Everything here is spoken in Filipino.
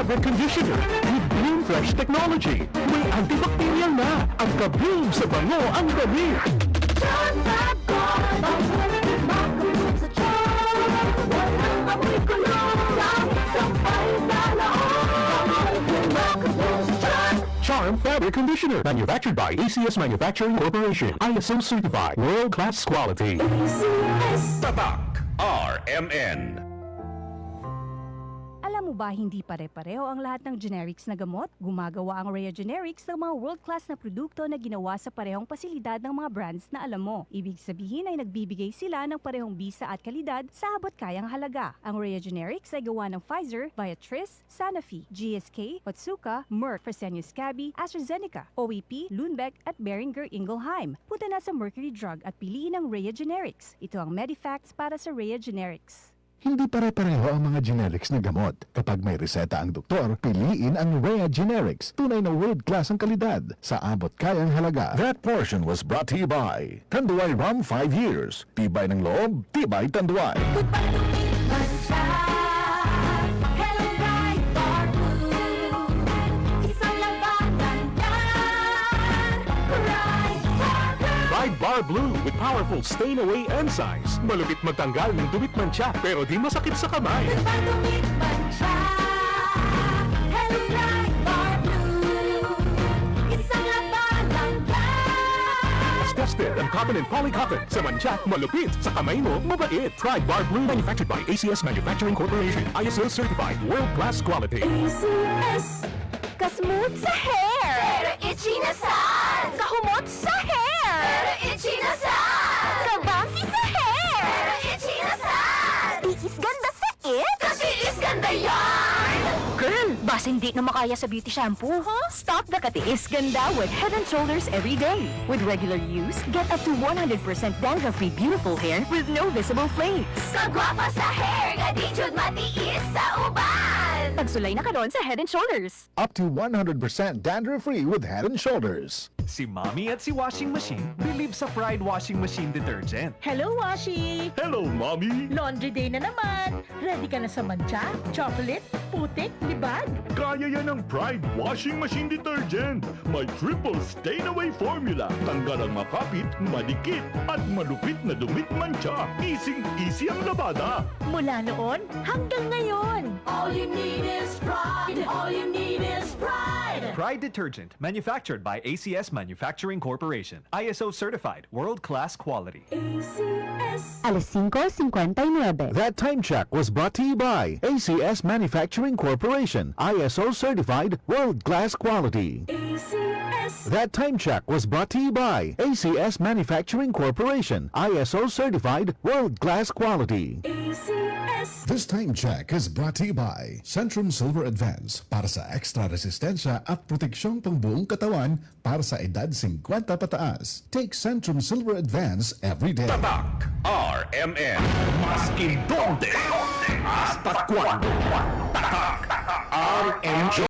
fabric conditioner with Bloom Fresh technology. May antibacterial na. Ang ka-bloom sa bango ang dami. John McGon, makulit sa tiyan. Walang amoy kulong, langit sampay sa loob. Makabloom sa tiyan. Charm Fabric Conditioner, manufactured by ACS Manufacturing Corporation. ISO certified, world-class quality. ACS. Tatak RMN. Alam mo ba hindi pare-pareho ang lahat ng generics na gamot? Gumagawa ang Rhea Generics ng mga world-class na produkto na ginawa sa parehong pasilidad ng mga brands na alam mo. Ibig sabihin ay nagbibigay sila ng parehong bisa at kalidad sa abot kayang halaga. Ang Rhea Generics ay gawa ng Pfizer, Viatris, Sanofi, GSK, Otsuka, Merck, Fresenius Kabi, AstraZeneca, OEP, Lundbeck at Boehringer Ingelheim. Punta na sa Mercury Drug at piliin ang Rhea Generics. Ito ang Medifacts para sa Rhea Generics. Hindi pare-pareho ang mga generics na gamot. Kapag may reseta ang doktor, piliin ang Rhea Generics. Tunay na world-class ang kalidad sa abot kayang halaga. That portion was brought to you by Tanduay Rum 5 years. Tibay ng loob, tibay Tanduay. Goodbye to me, Mancha. Hello, bright bar blue. Isang labanan yan. Bright bar blue. Pride Bar Blue with powerful stain-away enzymes. Malupit magtanggal ng dumit mancha pero di masakit sa kamay. Goodbye to me, Mancha. Hello, bright bar blue. Isang labanan yan. It's tested and cotton and polycotton. Sa mancha, malupit. Sa kamay mo, mabait. Pride Bar Blue manufactured by ACS Manufacturing Corporation. ISO certified, world-class quality. ACS. Kasmooth sa hair! Pero itchy na saan? Kahumot sa hair! Pero itchy na saan? Kabouncy sa hair! Pero itchy na saan? Tiis ganda sa it! Kasi is ganda yarn! Girl, basta hindi na makaya sa beauty shampoo, huh? Stop the katiis ganda with Head & Shoulders every day. With regular use, get up to 100% dandruff-free beautiful hair with no visible flakes. Kagwapa sa hair, nga di jud matiis sa uban! Pagsulay na karon sa Head & Shoulders. Up to 100% dandruff-free with Head & Shoulders. Si Mommy at si Washing Machine believe sa Pride Washing Machine Detergent. Hello, Washi! Hello, Mommy! Laundry day na naman! Ready ka na sa mancha, chocolate, putik, libag? Kaya yan ang Pride Washing Machine Detergent. May triple stain-away formula. Tanggal ang makapit, madikit, at malupit na dumit mancha. Easy ang labada. Mula noon hanggang ngayon! All you need is pride! All you need is pride! Pride Detergent, manufactured by ACS Manufacturing Corporation. ISO certified, world-class quality. ACS. Alas 5:59. That time check was brought to you by ACS Manufacturing Corporation. ISO certified, world-class quality. ACS. That time check was brought to you by ACS Manufacturing Corporation. ISO certified, world-class quality. ACS. This time check is brought to you by Centrum Silver Advance para sa extra resistensya at proteksyong pangbuong katawan para sa edad 50 pataas. Take Centrum Silver Advance every day. Tatak RMN. Maskin donde hasta cuando. Tatak RMN.